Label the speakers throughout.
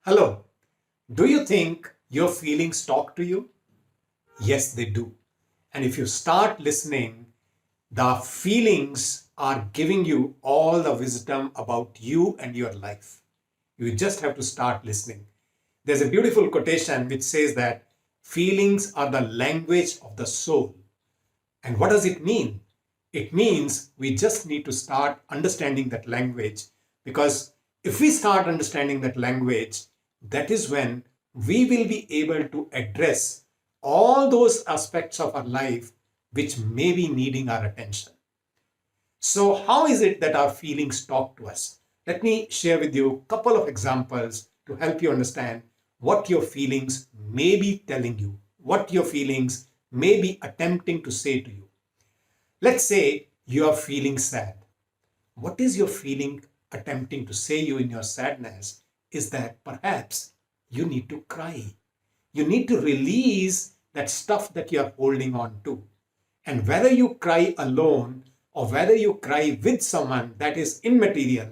Speaker 1: Hello. Do you think your feelings talk to you? Yes, they do. And if you start listening, the feelings are giving you all the wisdom about you and your life. You just have to start listening. There's a beautiful quotation which says that feelings are the language of the soul. And what does it mean? It means we just need to start understanding that language, because if we start understanding that language, that is when we will be able to address all those aspects of our life which may be needing our attention. So, how is it that our feelings talk to us? Let me share with you a couple of examples to help you understand what your feelings may be telling you, what your feelings may be attempting to say to you. Let's say you are feeling sad. What is your feeling attempting to say you in your sadness is that perhaps you need to cry. You need to release that stuff that you are holding on to. And whether you cry alone or whether you cry with someone, that is immaterial,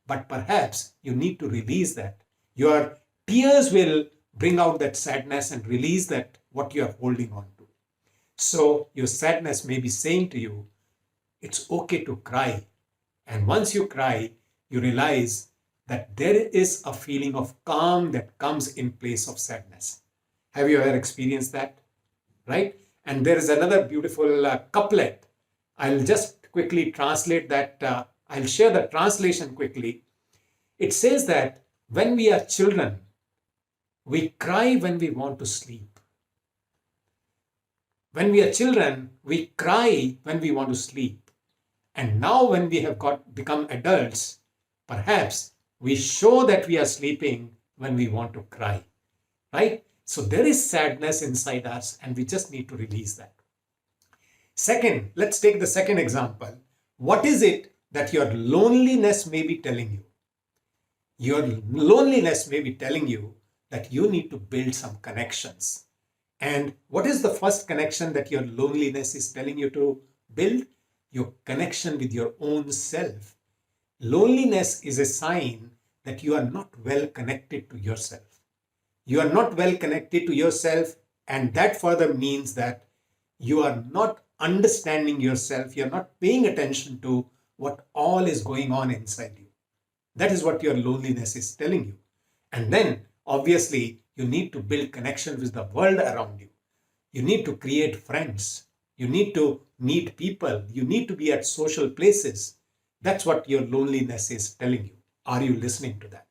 Speaker 1: but perhaps you need to release that. Your tears will bring out that sadness and release that what you are holding on to. So your sadness may be saying to you, it's okay to cry. And once you cry, you realize that there is a feeling of calm that comes in place of sadness. Have you ever experienced that? Right? And there is another beautiful couplet. I'll just quickly translate that. I'll share the translation quickly. It says that when we are children, we cry when we want to sleep. When we are children, we cry when we want to sleep. And now when we have become adults, perhaps we show that we are sleeping when we want to cry, right? So there is sadness inside us and we just need to release that. Second, let's take the second example. What is it that your loneliness may be telling you? Your loneliness may be telling you that you need to build some connections. And what is the first connection that your loneliness is telling you to build? Your connection with your own self. Loneliness is a sign that you are not well connected to yourself. You are not well connected to yourself, and that further means that you are not understanding yourself. You are not paying attention to what all is going on inside you. That is what your loneliness is telling you. And then, obviously, you need to build connection with the world around you. You need to create friends. You need to meet people. You need to be at social places. That's what your loneliness is telling you. Are you listening to that?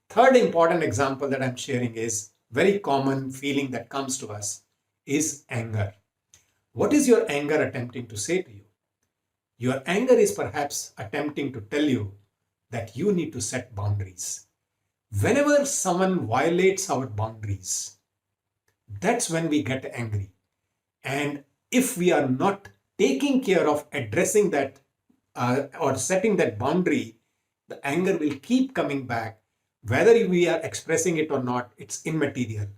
Speaker 1: Third important example that I'm sharing is very common feeling that comes to us is anger. What is your anger attempting to say to you? Your anger is perhaps attempting to tell you that you need to set boundaries. Whenever someone violates our boundaries, that's when we get angry. And if we are not taking care of addressing that or setting that boundary, the anger will keep coming back. Whether we are expressing it or not, it's immaterial.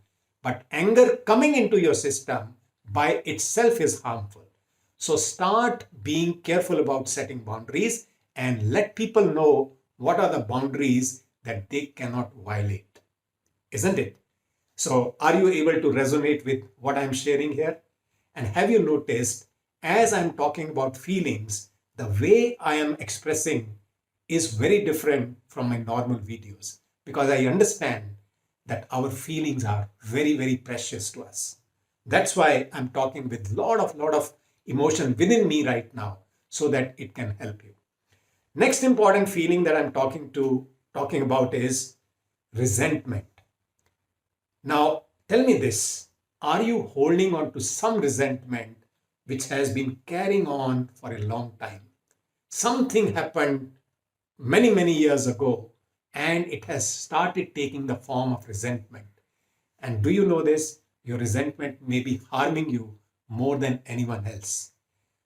Speaker 1: But anger coming into your system by itself is harmful. So start being careful about setting boundaries and let people know what are the boundaries that they cannot violate. Isn't it? So, are you able to resonate with what I'm sharing here? And have you noticed, as I'm talking about feelings, the way I am expressing is very different from my normal videos, because I understand that our feelings are very, very precious to us. That's why I'm talking with lot of emotion within me right now so that it can help you. Next important feeling that I'm talking about is resentment. Now, tell me this. Are you holding on to some resentment which has been carrying on for a long time? Something happened many, many years ago and it has started taking the form of resentment. And do you know this? Your resentment may be harming you more than anyone else.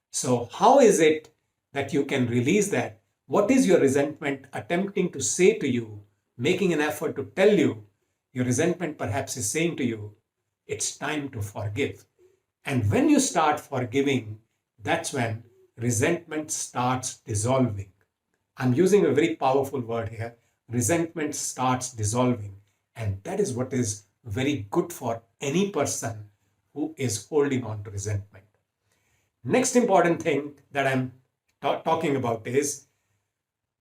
Speaker 1: So, how is it that you can release that? What is your resentment attempting to say to you, making an effort to tell you? Your resentment perhaps is saying to you, it's time to forgive. And when you start forgiving, that's when resentment starts dissolving. I'm using a very powerful word here. Resentment starts dissolving. And that is what is very good for any person who is holding on to resentment. Next important thing that I'm talking about is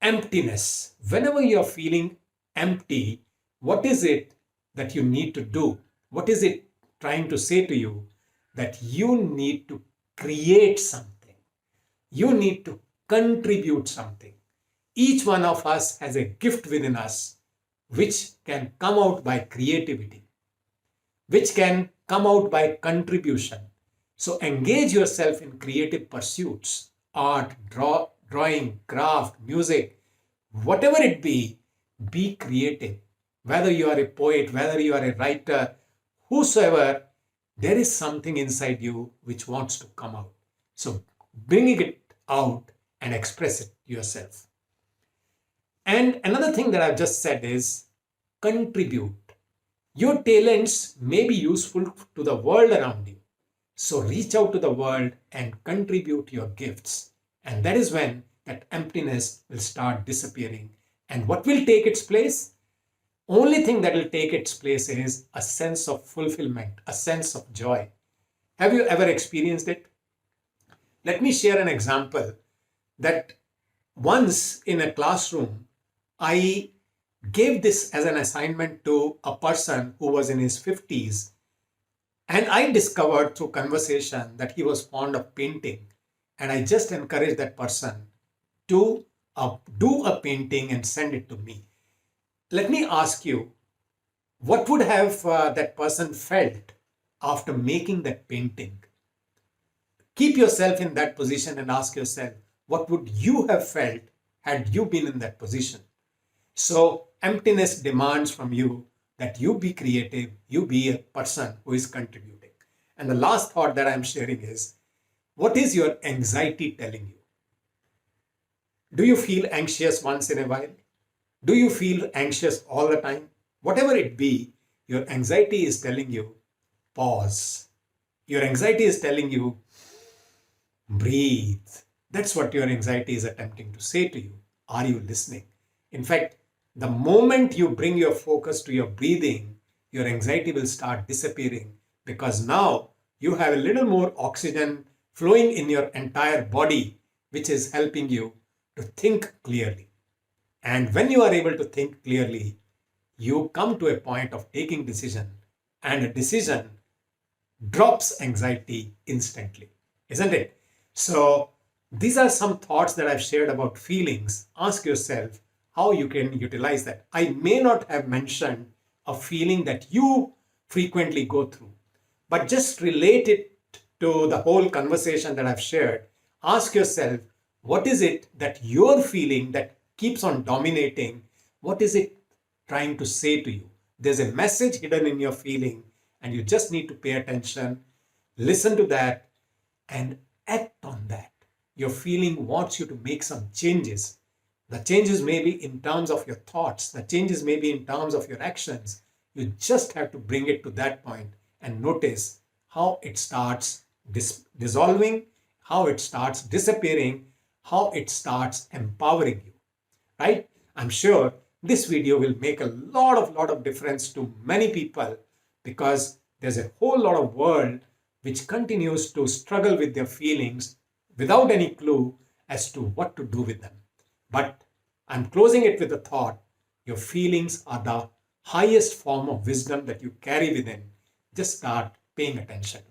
Speaker 1: emptiness. Whenever you're feeling empty, what is it that you need to do? What is it trying to say to you? That you need to create something. You need to contribute something. Each one of us has a gift within us which can come out by creativity, which can come out by contribution. So engage yourself in creative pursuits, art, drawing, craft, music, whatever it be creative. Whether you are a poet, whether you are a writer, whosoever, there is something inside you which wants to come out. So bring it out and express it yourself. And another thing that I've just said is contribute. Your talents may be useful to the world around you. So reach out to the world and contribute your gifts. And that is when that emptiness will start disappearing. And what will take its place? Only thing that will take its place is a sense of fulfillment, a sense of joy. Have you ever experienced it? Let me share an example that once in a classroom, I gave this as an assignment to a person who was in his 50s. And I discovered through conversation that he was fond of painting. And I just encouraged that person to do a painting and send it to me. Let me ask you, what would have that person felt after making that painting? Keep yourself in that position and ask yourself, what would you have felt had you been in that position? So emptiness demands from you that you be creative, you be a person who is contributing. And the last thought that I'm sharing is, what is your anxiety telling you? Do you feel anxious once in a while? Do you feel anxious all the time? Whatever it be, your anxiety is telling you, pause. Your anxiety is telling you, breathe. That's what your anxiety is attempting to say to you. Are you listening? In fact, the moment you bring your focus to your breathing, your anxiety will start disappearing because now you have a little more oxygen flowing in your entire body, which is helping you to think clearly. And when you are able to think clearly, you come to a point of taking decision, and a decision drops anxiety instantly, isn't it? So these are some thoughts that I've shared about feelings. Ask yourself how you can utilize that. I may not have mentioned a feeling that you frequently go through, but just relate it to the whole conversation that I've shared. Ask yourself, what is it that you're feeling that keeps on dominating? What is it trying to say to you? There's a message hidden in your feeling, and you just need to pay attention, listen to that, and act on that. Your feeling wants you to make some changes. The changes may be in terms of your thoughts, the changes may be in terms of your actions. You just have to bring it to that point and notice how it starts dissolving, how it starts disappearing, how it starts empowering you, right? I'm sure this video will make a lot of difference to many people because there's a whole lot of world which continues to struggle with their feelings without any clue as to what to do with them. But I'm closing it with a thought. Your feelings are the highest form of wisdom that you carry within. Just start paying attention.